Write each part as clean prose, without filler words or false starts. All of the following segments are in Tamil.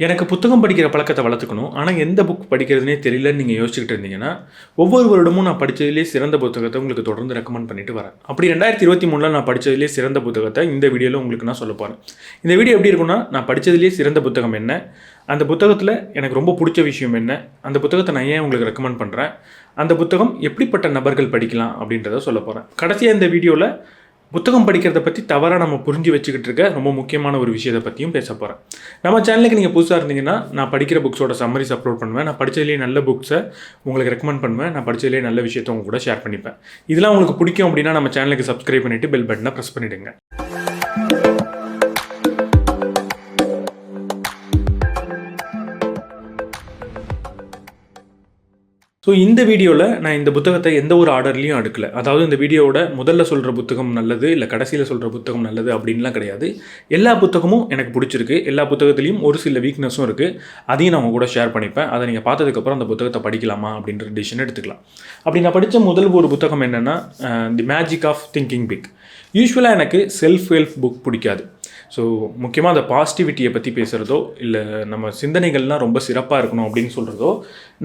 எனக்கு புத்தகம் படிக்கிற பழக்கத்தை வளர்த்துக்கணும். ஆனா, எந்த புக் படிக்கிறதுன்னே தெரியலன்னு நீங்க யோசிச்சுக்கிட்டு இருந்தீங்கன்னா, ஒவ்வொரு வருடமும் நான் படிச்சதிலேயே சிறந்த புத்தகத்த உங்களுக்கு தொடர்ந்து ரெக்கமெண்ட் பண்ணிட்டு வரேன். அப்படி 2023ல நான் படிச்சதிலேயே சிறந்த புத்தகத்த இந்த வீடியோல உங்களுக்கு நான் சொல்லப் போறேன். இந்த வீடியோ எப்படி இருக்கும்னா, நான் படிச்சதிலேயே சிறந்த புத்தகம் என்ன? அந்த புத்தகத்தில எனக்கு ரொம்ப புடிச்ச விஷயம் என்ன? அந்த புத்தகத்த நான் ஏன் உங்களுக்கு ரெக்கமெண்ட் பண்றேன்? அந்த புத்தகம் எப்படிப்பட்ட நபர்கள் படிக்கலாம்? அப்படின்றத சொல்லப் போறேன். கடைசியா இந்த வீடியோல புத்தகம் படிக்கிறத பற்றி தவறாக நம்ம புரிஞ்சு வச்சுக்கிட்டு இருக்க ரொம்ப முக்கியமான ஒரு விஷயத்தை பற்றியும் பேச போகிறேன். நம்ம சேனலுக்கு நீங்கள் புதுசாக இருந்தீங்கன்னா நான் படிக்கிற புக்ஸோட சம்மரிஸ் அப்லோட் பண்ணுவேன். நான் படித்ததிலேயே நல்ல புக்ஸை உங்களுக்கு ரெக்கமெண்ட் பண்ணுவேன். நான் படித்ததிலேயே நல்ல விஷயத்தை உங்க கூட ஷேர் பண்ணிப்பேன். இதெல்லாம் உங்களுக்கு பிடிக்கும் அப்படின்னா நம்ம சேனலுக்கு சப்ஸ்கிரைப் பண்ணிவிட்டு பெல் பட்டனை ப்ரெஸ் பண்ணிவிடுங்க. ஸோ இந்த வீடியோவில் நான் இந்த புத்தகத்தை எந்த ஒரு ஆர்டர்லையும் அடுக்கலை. அதாவது இந்த வீடியோவோட முதல்ல சொல்கிற புத்தகம் நல்லது, இல்லை கடைசியில் சொல்கிற புத்தகம் நல்லது அப்படின்லாம் கிடையாது. எல்லா புத்தகமும் எனக்கு பிடிச்சிருக்கு. எல்லா புத்தகத்துலேயும் ஒரு சில வீக்னஸும் இருக்குது. அதையும் நான் உங்கள் கூட ஷேர் பண்ணிப்பேன். அதை நீங்கள் பார்த்ததுக்கப்புறம் அந்த புத்தகத்தை படிக்கலாமா அப்படின்ற டிசிஷன் எடுத்துக்கலாம். அப்படி நான் படித்த முதல் ஒரு புத்தகம் என்னென்னா தி மேஜிக் ஆஃப் திங்கிங் பிக். யூஸ்வலாக எனக்கு செல்ஃப் ஹெல்ப் புக் பிடிக்காது. ஸோ முக்கியமாக அந்த பாசிட்டிவிட்டியை பற்றி பேசுகிறதோ, இல்லை நம்ம சிந்தனைகள்லாம் ரொம்ப சிறப்பாக இருக்கணும் அப்படின்னு சொல்கிறதோ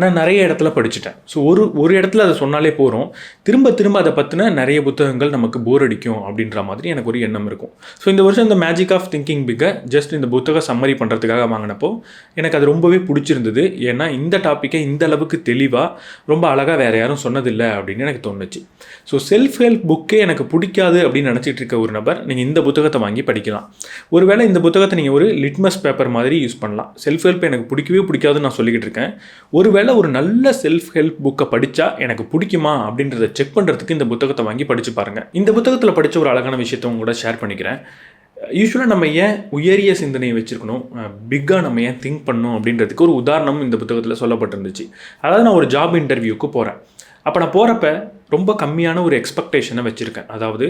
நான் நிறைய இடத்துல படிச்சுட்டேன். ஸோ ஒரு இடத்துல அதை சொன்னாலே போகிறோம், திரும்ப திரும்ப அதை பற்றின நிறைய புத்தகங்கள் நமக்கு போர் அடிக்கும் அப்படின்ற மாதிரி எனக்கு ஒரு எண்ணம் இருக்கும். ஸோ இந்த வருஷம் இந்த மேஜிக் ஆஃப் திங்கிங் பிக்கை ஜஸ்ட் இந்த புத்தகம் சம்மரி பண்ணுறதுக்காக வாங்கினப்போ எனக்கு அது ரொம்பவே பிடிச்சிருந்தது. ஏன்னா இந்த டாப்பிக்கை இந்த அளவுக்கு தெளிவாக ரொம்ப அழகாக வேறு யாரும் சொன்னதில்லை அப்படின்னு எனக்கு தோணுச்சு. ஸோ செல்ஃப் ஹெல்ப் புக்கே எனக்கு பிடிக்காது அப்படின்னு நினச்சிட்டு இருக்க ஒரு நபர் நீங்கள் இந்த புத்தகத்தை வாங்கி படிக்கலாம். ஒருவேளை இந்த புத்தகத்தை நீங்கள் ஒரு லிட்மஸ் பேப்பர் மாதிரி யூஸ் பண்ணலாம். செல்ஃப் ஹெல்ப் எனக்கு பிடிக்கவே பிடிக்காதுன்னு நான் சொல்லிக்கிட்டு இருக்கேன். ஒருவேளை ஒரு நல்ல செல்ஃப் ஹெல்ப் புக்கை படித்தா எனக்கு பிடிக்குமா அப்படின்றத செக் பண்ணுறதுக்கு இந்த புத்தகத்தை வாங்கி படித்து பாருங்கள். இந்த புத்தகத்தில் படித்த ஒரு அழகான விஷயத்தை உங்க கூட ஷேர் பண்ணிக்கிறேன். யூஸ்வலாக நம்ம ஏன் உயரிய சிந்தனையை வச்சுருக்கணும், பிக்காக நம்ம ஏன் திங்க் பண்ணணும் அப்படின்றதுக்கு ஒரு உதாரணம் இந்த புத்தகத்தில் சொல்லப்பட்டிருந்துச்சு. அதாவது நான் ஒரு ஜாப் இன்டர்வியூக்கு போகிறேன். அப்போ நான் போகிறப்ப ரொம்ப கம்மியான ஒரு எக்ஸ்பெக்டேஷனை வச்சுருக்கேன். அதாவது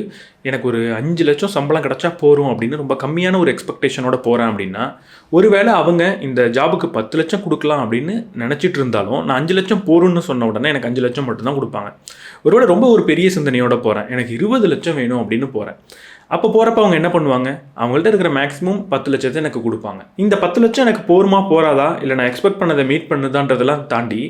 எனக்கு ஒரு 5 லட்சம் சம்பளம் கிடச்சா போகிறோம் அப்படின்னு ரொம்ப கம்மியான ஒரு எக்ஸ்பெக்டேஷனோட போகிறேன் அப்படின்னா, ஒருவேளை அவங்க இந்த ஜாபுக்கு 10 லட்சம் கொடுக்கலாம் அப்படின்னு நினச்சிட்டு இருந்தாலும் நான் 5 லட்சம் போகிறோன்னு சொன்ன உடனே எனக்கு 5 லட்சம் மட்டும்தான் கொடுப்பாங்க. ஒருவேளை ரொம்ப ஒரு பெரிய சிந்தனையோட போகிறேன், எனக்கு 20 லட்சம் வேணும் அப்படின்னு போகிறேன். அப்போ போகிறப்ப அவங்க என்ன பண்ணுவாங்க, அவங்கள்ட்ட இருக்கிற மேக்ஸிமம் 10 லட்சத்தை எனக்கு கொடுப்பாங்க. இந்த 10 லட்சம் எனக்கு போருமா போராதா, இல்லை நான் எக்ஸ்பெக்ட் பண்ணதை மீட் பண்ணுதான்றதெல்லாம் தாண்டி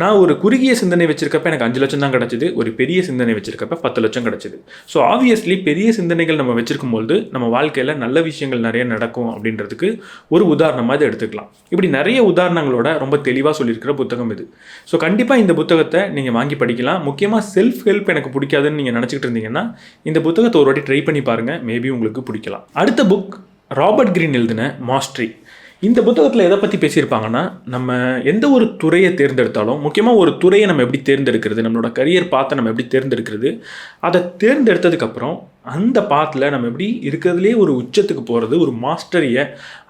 நான் ஒரு குறுகிய சிந்தனை வச்சிருக்கப்ப எனக்கு 5 லட்சம் தான் கிடச்சிது, ஒரு பெரிய சிந்தனை வச்சிருக்கப்ப 10 லட்சம் கிடச்சிது. ஸோ ஆப்வியஸ்லி பெரிய சிந்தனைகள் நம்ம வச்சிருக்கும்போது நம்ம வாழ்க்கையில் நல்ல விஷயங்கள் நிறைய நடக்கும் அப்படின்றதுக்கு ஒரு உதாரணமாக இதை எடுத்துக்கலாம். இப்படி நிறைய உதாரணங்களோட ரொம்ப தெளிவாக சொல்லியிருக்கிற புத்தகம் இது. ஸோ கண்டிப்பாக இந்த புத்தகத்தை நீங்கள் வாங்கி படிக்கலாம். முக்கியமாக செல்ஃப் ஹெல்ப் எனக்கு பிடிக்காதுன்னு நீங்கள் நினச்சிக்கிட்டு இருந்தீங்கன்னா இந்த புத்தகத்தை ஒரு வாட்டி ட்ரை பண்ணி பாருங்கள், மேபி உங்களுக்கு பிடிக்கலாம். அடுத்த புக் ராபர்ட் கிரீன் எழுதின மாஸ்டரி. இந்த புத்தகத்தில் எதை பற்றி பேசியிருப்பாங்கன்னா, நம்ம எந்த ஒரு துறையை தேர்ந்தெடுத்தாலும், முக்கியமாக ஒரு துறையை நம்ம எப்படி தேர்ந்தெடுக்கிறது, நம்மளோட கரியர் பாத்தை நம்ம எப்படி தேர்ந்தெடுக்கிறது, அதை தேர்ந்தெடுத்ததுக்கப்புறம் அந்த பாத்தில் நம்ம எப்படி இருக்கிறதுலே ஒரு உச்சத்துக்கு போகிறது, ஒரு மாஸ்டரியை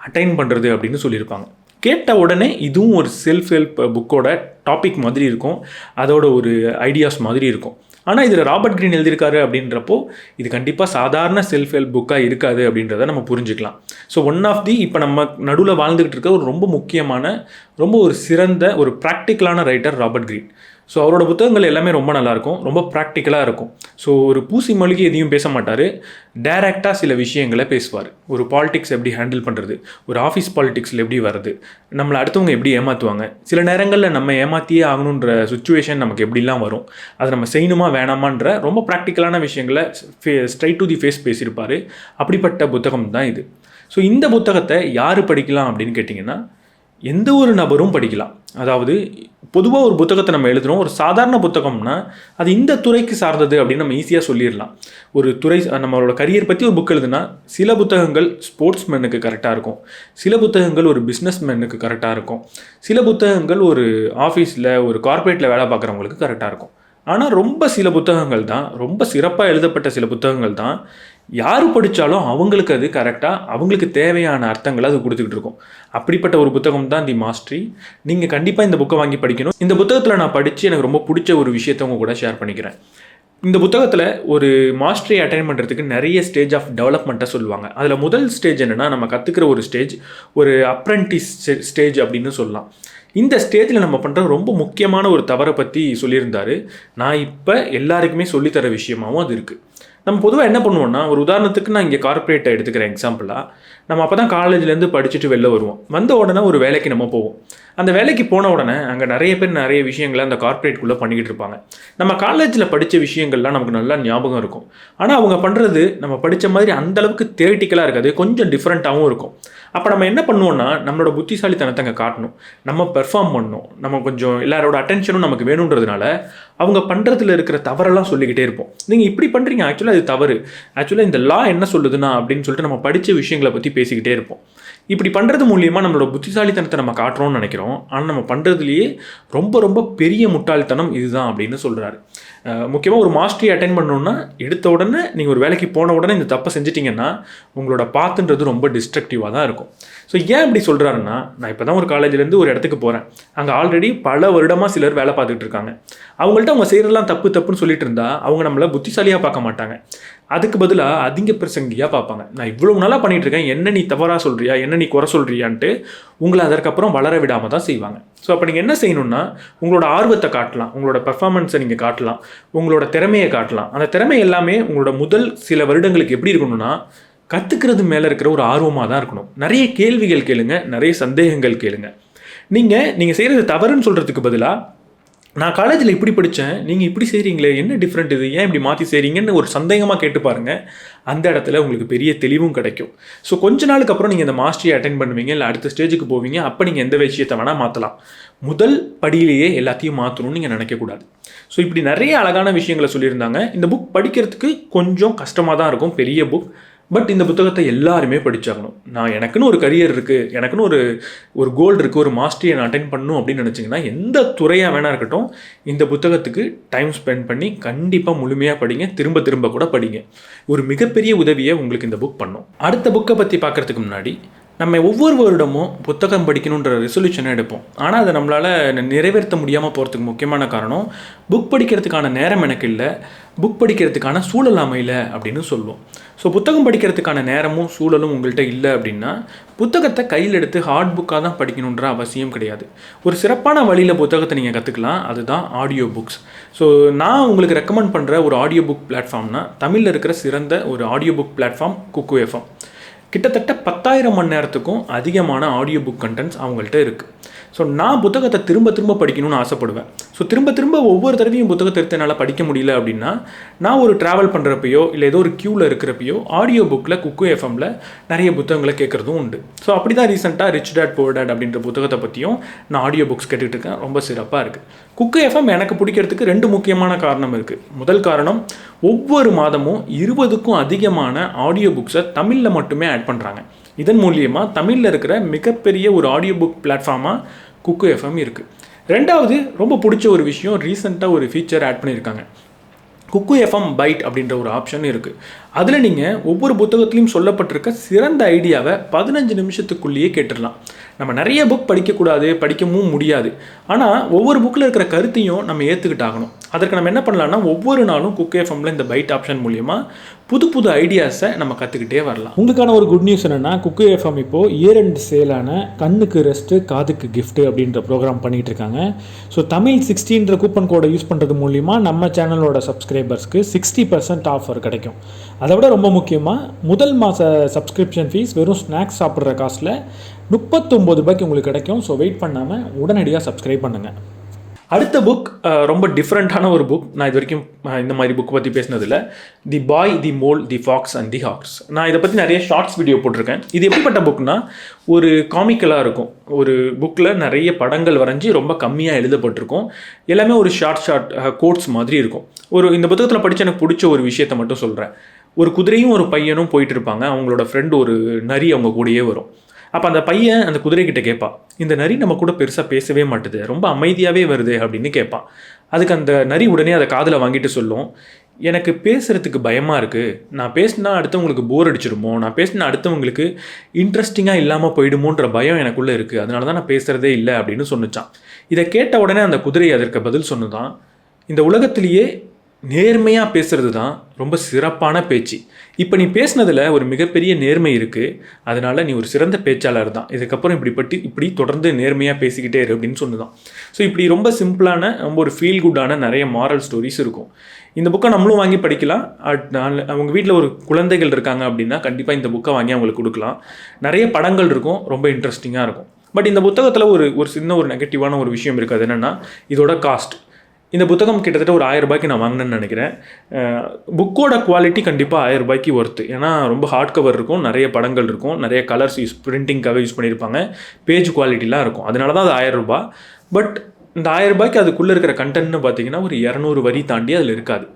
அட்டைன் பண்ணுறது அப்படின்னு சொல்லியிருப்பாங்க. கேட்ட உடனே இதுவும் ஒரு செல்ஃப் ஹெல்ப் புக்கோட டாபிக் மாதிரி இருக்கும், அதோட ஒரு ஐடியாஸ் மாதிரி இருக்கும். ஆனால் இதில் ராபர்ட் கிரீன் எழுதியிருக்காரு அப்படின்றப்போ இது கண்டிப்பாக சாதாரண செல்ஃப் ஹெல்ப் புக்காக இருக்காது அப்படின்றத நம்ம புரிஞ்சுக்கலாம். ஸோ ஒன் ஆஃப் தி இப்போ நம்ம நடுவில் வாழ்ந்துக்கிட்டு இருக்க ஒரு ரொம்ப முக்கியமான, ரொம்ப ஒரு சிறந்த ஒரு ப்ராக்டிக்கலான ரைட்டர் ராபர்ட் கிரீன். ஸோ அவரோட புத்தகங்கள் எல்லாமே ரொம்ப நல்லாயிருக்கும், ரொம்ப ப்ராக்டிக்கலாக இருக்கும். ஸோ ஒரு பூசி மொழிக்கு எதையும் பேச மாட்டார், டைரெக்டாக சில விஷயங்களை பேசுவார். ஒரு பாலிடிக்ஸ் எப்படி ஹேண்டில் பண்ணுறது, ஒரு ஆஃபீஸ் பாலிடிக்ஸில் எப்படி வருது, நம்மளை அடுத்தவங்க எப்படி ஏமாற்றுவாங்க, சில நேரங்களில் நம்ம ஏமாற்றியே ஆகணுன்ற சுச்சுவேஷன் நமக்கு எப்படிலாம் வரும், அதை நம்ம செய்யணுமா வேணாமான்ற ரொம்ப ப்ராக்டிக்கலான விஷயங்களை ஸ்ட்ரைட் டு தி ஃபேஸ் பேசியிருப்பார். அப்படிப்பட்ட புத்தகம் தான் இது. ஸோ இந்த புத்தகத்தை யார் படிக்கலாம் அப்படின்னு கேட்டிங்கன்னா, எந்த ஒரு நபரும் படிக்கலாம். அதாவது பொதுவாக ஒரு புத்தகத்தை நம்ம எழுதுகிறோம், ஒரு சாதாரண புத்தகம்னா அது இந்த துறைக்கு சார்ந்தது அப்படின்னு நம்ம ஈஸியாக சொல்லிடலாம். ஒரு துறை நம்மளோட கரியர் பற்றி ஒரு புக் எழுதுனா சில புத்தகங்கள் ஸ்போர்ட்ஸ் மேனுக்கு கரெக்டாக இருக்கும், சில புத்தகங்கள் ஒரு பிஸ்னஸ் மேனுக்கு கரெக்டாக இருக்கும், சில புத்தகங்கள் ஒரு ஆஃபீஸில் ஒரு கார்ப்பரேட்டில் வேலை பார்க்குறவங்களுக்கு கரெக்டாக இருக்கும். ஆனால் ரொம்ப சில புத்தகங்கள் தான், ரொம்ப சிறப்பாக எழுதப்பட்ட சில புத்தகங்கள் தான் யார் படித்தாலும் அவங்களுக்கு அது கரெக்டாக அவங்களுக்கு தேவையான அர்த்தங்களை அது கொடுத்துக்கிட்டு இருக்கும். அப்படிப்பட்ட ஒரு புத்தகம் தான் தி மாஸ்டரி. நீங்கள் கண்டிப்பாக இந்த புக்கை வாங்கி படிக்கணும். இந்த புத்தகத்தில் நான் படித்து எனக்கு ரொம்ப பிடிச்ச ஒரு விஷயத்தை உங்க கூட ஷேர் பண்ணிக்கிறேன். இந்த புத்தகத்தில் ஒரு மாஸ்டரி அட்டைன் பண்ணுறதுக்கு நிறைய ஸ்டேஜ் ஆஃப் டெவலப்மெண்ட்டை சொல்லுவாங்க. அதில் முதல் ஸ்டேஜ் என்னென்னா, நம்ம கற்றுக்கிற ஒரு ஸ்டேஜ் ஒரு அப்ரெண்டிஸ் ஸ்டேஜ் அப்படின்னு சொல்லலாம். இந்த ஸ்டேஜில் நம்ம பண்ணுற ரொம்ப முக்கியமான ஒரு தவறை பற்றி சொல்லியிருந்தார். நான் இப்போ எல்லாருக்குமே சொல்லித்தர விஷயமாகவும் அது இருக்குது. நம்ம பொதுவாக என்ன பண்ணுவோம்னா, ஒரு உதாரணத்துக்கு நான் இங்கே கார்ப்பரேட்டை எடுத்துக்கிறேன் எக்ஸாம்பிளாக. நம்ம அப்போ தான் காலேஜ்லேருந்து படிச்சுட்டு வெளில வருவோம். வந்த உடனே ஒரு வேலைக்கு நம்ம போவோம். அந்த வேலைக்கு போன உடனே அங்கே நிறைய பேர் நிறைய விஷயங்களை அந்த கார்ப்பரேட்குள்ளே பண்ணிக்கிட்டு இருப்பாங்க. நம்ம காலேஜில் படித்த விஷயங்கள்லாம் நமக்கு நல்லா ஞாபகம் இருக்கும். ஆனால் அவங்க பண்ணுறது நம்ம படித்த மாதிரி அந்தளவுக்கு தியரிட்டிக்கலாக இருக்காது, கொஞ்சம் டிஃப்ரெண்ட்டாகவும் இருக்கும். அப்போ நம்ம என்ன பண்ணுவோம்னா, நம்மளோட புத்திசாலித்தனத்தை அங்கே காட்டணும், நம்ம பெர்ஃபார்ம் பண்ணணும், நம்ம கொஞ்சம் எல்லாரோட அட்டென்ஷனும் நமக்கு வேணுன்றதுனால அவங்க பண்ணுறதுல இருக்கிற தவறெல்லாம் சொல்லிக்கிட்டே இருப்போம். நீங்கள் இப்படி பண்ணுறீங்க, ஆக்சுவலாக அது தவறு, ஆக்சுவலாக இந்த லா என்ன சொல்லுதுன்னா அப்படின்னு சொல்லிட்டு நம்ம படித்த விஷயங்களை பற்றி பேசிக்கிட்டே இருப்போம். இப்படி பண்ணுறது மூலியமாக நம்மளோட புத்திசாலித்தனத்தை நம்ம காட்டுறோம்னு நினைக்கிறோம். ஆனால் நம்ம பண்ணுறதுலேயே ரொம்ப ரொம்ப பெரிய முட்டாள்தனம் இதுதான் அப்படின்னு சொல்கிறாரு. முக்கியமாக ஒரு மாஸ்டரி அட்டென்ட் பண்ணணுன்னா எடுத்த உடனே நீங்கள் ஒரு வேலைக்கு போன உடனே இந்த தப்பை செஞ்சிட்டிங்கன்னா உங்களோட பாத்துன்றது ரொம்ப டிஸ்ட்ரக்டிவாக தான் இருக்கும். ஸோ ஏன் இப்படி சொல்கிறாருன்னா, நான் இப்போ தான் ஒரு காலேஜ்லேருந்து ஒரு இடத்துக்கு போகிறேன். அங்கே ஆல்ரெடி பல வருடமாக சிலர் வேலை பார்த்துட்டு இருக்காங்க. அவங்கள்ட்ட அவங்க செய்கிறதெல்லாம் தப்புன்னு சொல்லிட்டு இருந்தால் அவங்க நம்மளை புத்திசாலியாக பார்க்க மாட்டாங்க. அதுக்கு பதிலாக அதிக பிரசங்கியாக பார்ப்பாங்க. நான் இவ்வளோ நாளாக பண்ணிகிட்டு இருக்கேன், என்ன நீ தவறாக சொல்கிறியா, என்ன நீ குறை சொல்கிறியான்ட்டு உங்களை அதற்கப்புறம் வளர விடாமல் தான் செய்வாங்க. ஸோ அப்போ நீங்கள் என்ன செய்யணும்னா, உங்களோட ஆர்வத்தை காட்டலாம், உங்களோட பெர்ஃபார்மன்ஸை நீங்கள் காட்டலாம், உங்களோட திறமையை காட்டலாம். அந்த திறமை எல்லாமே உங்களோட முதல் சில வருடங்களுக்கு எப்படி இருக்கணும்னா, கற்றுக்கிறது மேலே இருக்கிற ஒரு ஆர்வமாக தான் இருக்கணும். நிறைய கேள்விகள் கேளுங்க, நிறைய சந்தேகங்கள் கேளுங்க. நீங்கள் செய்கிறது தவறுன்னு சொல்கிறதுக்கு பதிலாக, நான் காலேஜில் இப்படி படித்தேன், நீங்கள் இப்படி செய்கிறீங்களே, என்ன டிஃப்ரெண்ட் இது, ஏன் இப்படி மாற்றி செய்கிறீங்கன்னு ஒரு சந்தேகமாக கேட்டு பாருங்கள். அந்த இடத்துல உங்களுக்கு பெரிய தெளிவும் கிடைக்கும். ஸோ கொஞ்ச நாளுக்கு அப்புறம் நீங்கள் இந்த மாஸ்டரியை அட்டென்ட் பண்ணுவீங்க, இல்லை அடுத்த ஸ்டேஜுக்கு போவீங்க. அப்போ நீங்கள் எந்த விஷயத்தை வேணால் மாற்றலாம். முதல் படியிலேயே எல்லாத்தையும் மாற்றணும்னு நீங்கள் நினைக்கக்கூடாது. ஸோ இப்படி நிறைய அழகான விஷயங்களை சொல்லியிருந்தாங்க. இந்த புக் படிக்கிறதுக்கு கொஞ்சம் கஷ்டமாக தான் இருக்கும், பெரிய புக். பட் இந்த புத்தகத்தை எல்லாருமே படித்தாகணும். எனக்குன்னு ஒரு கரியர் இருக்குது, எனக்குன்னு ஒரு கோல் இருக்குது, ஒரு மாஸ்டரியை நான் அட்டென்ட் பண்ணணும் அப்படின்னு நினச்சிங்கன்னா எந்த துறையாக வேணா இருக்கட்டும், இந்த புத்தகத்துக்கு டைம் ஸ்பெண்ட் பண்ணி கண்டிப்பாக முழுமையாக படிங்க, திரும்ப திரும்ப கூட படிங்க. ஒரு மிகப்பெரிய உதவியை உங்களுக்கு இந்த புக் பண்ணும். அடுத்த புக்கை பற்றி பார்க்குறதுக்கு முன்னாடி, நம்ம ஒவ்வொரு வருடமும் புத்தகம் படிக்கணுன்ற ரெசல்யூஷனை எடுப்போம். ஆனால் அதை நம்மளால் நிறைவேற்ற முடியாமல் போகிறதுக்கு முக்கியமான காரணம், புக் படிக்கிறதுக்கான நேரம் எனக்கு இல்லை, புக் படிக்கிறதுக்கான சூழல் அமையல அப்படின்னு சொல்லுவோம். ஸோ புத்தகம் படிக்கிறதுக்கான நேரமும் சூழலும் உங்கள்கிட்ட இல்லை அப்படின்னா, புத்தகத்தை கையில் எடுத்து ஹார்ட் புக்காக தான் படிக்கணுன்ற அவசியம் கிடையாது. ஒரு சிறப்பான வழியில் புத்தகத்தை நீங்கள் கற்றுக்கலாம், அதுதான் ஆடியோ புக்ஸ். ஸோ நான் உங்களுக்கு ரெக்கமெண்ட் பண்ணுற ஒரு ஆடியோ புக் பிளாட்ஃபார்ம்னா, தமிழில் இருக்கிற சிறந்த ஒரு ஆடியோ புக் பிளாட்ஃபார்ம் குக்கு எஃப்எம். கிட்டத்தட்ட 10,000 மணி நேரத்துக்கும் அதிகமான ஆடியோ புக் கண்டென்ட்ஸ் அவங்கள்ட்ட இருக்குது. ஸோ நான் புத்தகத்தை திரும்ப திரும்ப படிக்கணும்னு ஆசைப்படுவேன். ஸோ திரும்ப திரும்ப ஒவ்வொரு தடவையும் புத்தகத்தை எடுத்து என்னால் படிக்க முடியல அப்படின்னா, நான் ஒரு ட்ராவல் பண்ணுறப்பையோ இல்லை ஏதோ ஒரு க்யூவில் இருக்கிறப்பையோ ஆடியோ புக்கில் குக்கு எஃப்எம்மில் நிறைய புத்தகங்களை கேட்குறதும் உண்டு. ஸோ அப்படி தான் ரீசெண்டாக ரிச் டேட் புவர் டேட் அப்படின்ற புத்தகத்தை பற்றியும் நான் ஆடியோ புக்ஸ் கேட்டுக்கிட்டு இருக்கேன். ரொம்ப சிறப்பாக இருக்குது. குக்கு எஃப்எம் எனக்கு பிடிக்கிறதுக்கு 2 முக்கியமான காரணம் இருக்குது. முதல் காரணம், ஒவ்வொரு மாதமும் 20க்கும் அதிகமான ஆடியோ புக்ஸை தமிழில் மட்டுமே ஆட் பண்ணுறாங்க. இதன் மூலியமாக தமிழில் இருக்கிற மிகப்பெரிய ஒரு ஆடியோ புக் பிளாட்ஃபார்மாக குக்கு எஃப்எம் இருக்குது. ரெண்டாவது, ரொம்ப பிடிச்ச ஒரு விஷயம், ரீசெண்டாக ஒரு ஃபீச்சர் ஆட் பண்ணியிருக்காங்க. குக்கு எஃப்எம் பைட் அப்படின்ற ஒரு ஆப்ஷன் இருக்குது. அதில் நீங்கள் ஒவ்வொரு புத்தகத்துலையும் சொல்லப்பட்டிருக்க சிறந்த ஐடியாவை 15 நிமிஷத்துக்குள்ளேயே கேட்டுடலாம். நம்ம நிறைய புக் படிக்கக்கூடாது, படிக்கவும் முடியாது. ஆனால் ஒவ்வொரு புக்கில் இருக்கிற கருத்தையும் நம்ம ஏற்றுக்கிட்டாகணும். அதற்கு நம்ம என்ன பண்ணலாம்னா, ஒவ்வொரு நாளும் குக்கு எஃப்எம்மில் இந்த பைட் ஆப்ஷன் மூலியமாக புது புது ஐடியாஸை நம்ம கற்றுக்கிட்டே வரலாம். உங்களுக்கான ஒரு குட் நியூஸ் என்னென்னா, குக்கு எஃப்எம் இப்போது இயர் எண்ட் சேலான கண்ணுக்கு ரெஸ்ட்டு காதுக்கு கிஃப்ட்டு அப்படின்ற ப்ரோக்ராம் பண்ணிகிட்டு இருக்காங்க. ஸோ தமிழ் 60ன்ற கூப்பன் கோடை யூஸ் பண்ணுறது மூலிமா நம்ம சேனலோட சப்ஸ்கிரைபர்ஸ்க்கு 60% ஆஃபர் கிடைக்கும். அதை விட ரொம்ப முக்கியமாக, முதல் மாத சப்ஸ்கிரிப்ஷன் ஃபீஸ் வெறும் ஸ்நாக்ஸ் சாப்பிட்ற காஸ்ட்டில் 39 ரூபாய்க்கு உங்களுக்கு கிடைக்கும். ஸோ வெயிட் பண்ணாமல் உடனடியாக சப்ஸ்கிரைப் பண்ணுங்கள். அடுத்த புக் ரொம்ப டிஃப்ரெண்ட்டான ஒரு புக். நான் இது வரைக்கும் இந்த மாதிரி புக் பற்றி பேசினதில்லை. The boy, the mole, the fox and the hawks. நான் இதை பற்றி நிறைய ஷார்ட்ஸ் வீடியோ போட்டிருக்கேன். இது எப்படிப்பட்ட புக்னா, ஒரு காமிக்கலாக இருக்கும். ஒரு புக்கில் நிறைய படங்கள் வரைஞ்சி ரொம்ப கம்மியாக எழுதப்பட்டிருக்கும். எல்லாமே ஒரு ஷார்ட் கோட்ஸ் மாதிரி இருக்கும். இந்த புத்தகத்தில் படித்து எனக்கு பிடிச்ச ஒரு விஷயத்தை மட்டும் சொல்கிறேன். ஒரு குதிரையும் ஒரு பையனும் போயிட்டு இருப்பாங்க. அவங்களோட ஃப்ரெண்டு ஒரு நரி அவங்க கூடயே வரும். அப்போ அந்த பையன் அந்த குதிரைக்கிட்ட கேட்பான், இந்த நரி நம்ம கூட பெருசாக பேசவே மாட்டுது, ரொம்ப அமைதியாகவே வருது அப்படின்னு கேட்பான். அதுக்கு அந்த நரி உடனே அதை காதில் வாங்கிட்டு சொல்லும், எனக்கு பேசுகிறதுக்கு பயமாக இருக்குது, நான் பேசினா அடுத்தவங்களுக்கு போர் அடிச்சிடுமோ, நான் பேசினா அடுத்தவங்களுக்கு இன்ட்ரெஸ்டிங்காக இல்லாமல் போயிடுமோன்ற பயம் எனக்குள்ளே இருக்குது, அதனால தான் நான் பேசுகிறதே இல்லை அப்படின்னு சொன்னிச்சான். இதை கேட்ட உடனே அந்த குதிரை அதற்கு பதில் சொன்னதான், இந்த உலகத்திலேயே நேர்மையாக பேசுகிறது தான் ரொம்ப சிறப்பான பேச்சு. இப்போ நீ பேசுனதில் ஒரு மிகப்பெரிய நேர்மை இருக்குது, அதனால் நீ ஒரு சிறந்த பேச்சாளர் தான். இதுக்கப்புறம் இப்படி தொடர்ந்து நேர்மையாக பேசிக்கிட்டே இரு அப்படின்னு சொன்னதான். ஸோ இப்படி ரொம்ப சிம்பிளான ரொம்ப ஒரு ஃபீல் குட்டான நிறைய மாரல் ஸ்டோரிஸ் இருக்கும். இந்த புக்கை நம்மளும் வாங்கி படிக்கலாம். அவங்க வீட்டில் ஒரு குழந்தைகள் இருக்காங்க அப்படின்னா கண்டிப்பாக இந்த புக்கை வாங்கி அவங்களுக்கு கொடுக்கலாம். நிறைய படங்கள் இருக்கும், ரொம்ப இன்ட்ரெஸ்டிங்காக இருக்கும். பட் இந்த புத்தகத்தில் ஒரு சின்ன ஒரு நெகட்டிவான ஒரு விஷயம் இருக்குது. அது என்னென்னா இதோட காஸ்ட். இந்த புத்தகம் கிட்டத்தட்ட ஒரு 1000 ரூபாய்க்கு நான் வாங்கினேன்னு நினைக்கிறேன். புக்கோட குவாலிட்டி கண்டிப்பாக 1000 ரூபாய்க்கு ஒர்த்து. ஏன்னா ரொம்ப ஹார்ட் கவர் இருக்கும், நிறைய படங்கள் இருக்கும், நிறைய கலர்ஸ் பிரிண்டிங்காக யூஸ் பண்ணியிருப்பாங்க, பேஜ் குவாலிட்டிலாம் இருக்கும். அதனால தான் அது 1000 ரூபாய். பட் இந்த 1000 ரூபாய்க்கு அதுக்குள்ளே இருக்கிற கண்டென்ட்னு பார்த்தீங்கன்னா ஒரு 200 வரி தாண்டி அதில் இருக்காது.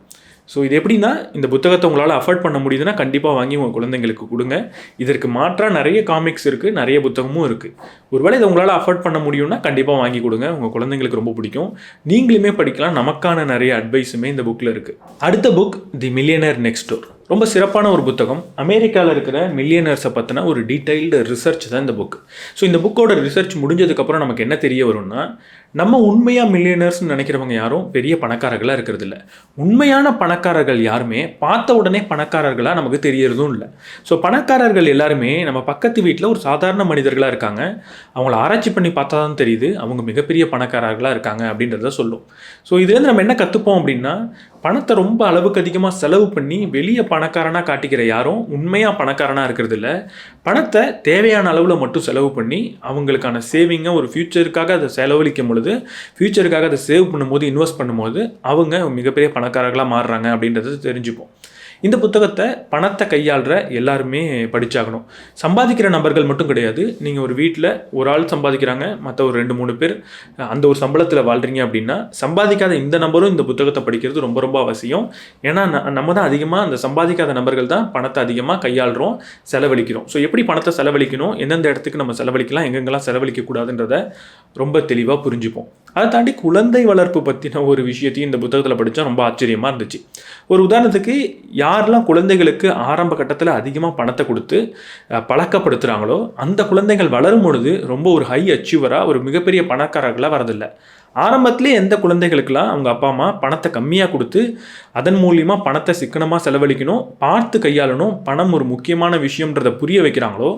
ஸோ இது எப்படின்னா, இந்த புத்தகத்தை உங்களால் அஃபோர்ட் பண்ண முடியுதுன்னா கண்டிப்பாக வாங்கி உங்கள் குழந்தைங்களுக்கு கொடுங்க. இதற்கு மாற்றாக நிறைய காமிக்ஸ் இருக்குது, நிறைய புத்தகமும் இருக்குது. ஒருவேளை இதை உங்களால் அஃபோர்ட் பண்ண முடியும்னா கண்டிப்பாக வாங்கி கொடுங்க, உங்கள் குழந்தைங்களுக்கு ரொம்ப பிடிக்கும். நீங்களுமே படிக்கலாம், நமக்கான நிறைய அட்வைஸுமே இந்த புக்கில் இருக்குது. அடுத்த புக் தி மில்லியனர் நெக்ஸ்ட் டோர். ரொம்ப சிறப்பான ஒரு புத்தகம். அமெரிக்காவில் இருக்கிற மில்லியனர்ஸை பற்றின ஒரு டீட்டெயில்டு ரிசர்ச் தான் இந்த புக். ஸோ இந்த புக்கோட ரிசர்ச் முடிஞ்சதுக்கப்புறம் நமக்கு என்ன தெரிய வரும்னா, நம்ம உண்மையாக மில்லியனர்ஸ்னு நினைக்கிறவங்க யாரும் பெரிய பணக்காரர்களாக இருக்கிறது இல்லை. உண்மையான பணக்காரர்கள் யாருமே பார்த்த உடனே பணக்காரர்களாக நமக்கு தெரியறதும் இல்லை. ஸோ பணக்காரர்கள் எல்லாருமே நம்ம பக்கத்து வீட்டில் ஒரு சாதாரண மனிதர்களாக இருக்காங்க. அவங்கள ஆராய்ச்சி பண்ணி பார்த்தா தான் தெரியுது அவங்க மிகப்பெரிய பணக்காரர்களாக இருக்காங்க அப்படின்றத சொல்லும். ஸோ இதுலேருந்து நம்ம என்ன கற்றுப்போம் அப்படின்னா, பணத்தை ரொம்ப அளவுக்கு அதிகமாக செலவு பண்ணி வெளியே பணக்காரனாக காட்டிக்கிற யாரும் உண்மையாக பணக்காரனாக இருக்கிறது இல்லை. பணத்தை தேவையான அளவில் மட்டும் செலவு பண்ணி அவங்களுக்கான சேவிங்கை ஒரு ஃப்யூச்சருக்காக அதை செலவழிக்கும் பொழுது, ஃப்யூச்சருக்காக அதை சேவ் பண்ணும்போது, இன்வெஸ்ட் பண்ணும்போது அவங்க மிகப்பெரிய பணக்காரர்களாக மாறுறாங்க அப்படின்றத தெரிஞ்சுப்போம். இந்த புத்தகத்தை பணத்தை கையாளுற எல்லாருமே படித்தாகணும். சம்பாதிக்கிற நபர்கள் மட்டும் கிடையாது. நீங்கள் ஒரு வீட்டில் ஒரு ஆள் சம்பாதிக்கிறாங்க, மற்ற ஒரு 2-3 பேர் அந்த ஒரு சம்பளத்தில் வாழ்கிறீங்க அப்படின்னா, சம்பாதிக்காத இந்த நபரும் இந்த புத்தகத்தை படிக்கிறது ரொம்ப ரொம்ப அவசியம். ஏன்னா நம்ம தான் அதிகமாக அந்த சம்பாதிக்காத நபர்கள் தான் பணத்தை அதிகமாக கையாளுறோம், செலவழிக்கிறோம். ஸோ எப்படி பணத்தை செலவழிக்கணும், எந்தெந்த இடத்துக்கு நம்ம செலவழிக்கலாம், எங்கெங்கெல்லாம் செலவழிக்கக்கூடாதுன்றத ரொம்ப தெளிவாக புரிஞ்சுப்போம். அதை தாண்டி குழந்தை வளர்ப்பு பற்றின ஒரு விஷயத்தையும் இந்த புத்தகத்தில் படித்தா ரொம்ப ஆச்சரியமாக இருந்துச்சு. ஒரு உதாரணத்துக்கு, யாரெல்லாம் குழந்தைகளுக்கு ஆரம்ப கட்டத்தில் அதிகமாக பணத்தை கொடுத்து பழக்கப்படுத்துகிறாங்களோ அந்த குழந்தைகள் வளரும் பொழுது ரொம்ப ஒரு ஹை அச்சீவராக ஒரு மிகப்பெரிய பணக்காரர்களாக வரதில்லை. ஆரம்பத்திலே எந்த குழந்தைகளுக்கெல்லாம் அவங்க அப்பா அம்மா பணத்தை கம்மியாக கொடுத்து அதன் மூலியமாக பணத்தை சிக்கனமாக செலவழிக்கணும், பார்த்து கையாளணும், பணம் ஒரு முக்கியமான விஷயம்ன்றதை புரிய வைக்கிறாங்களோ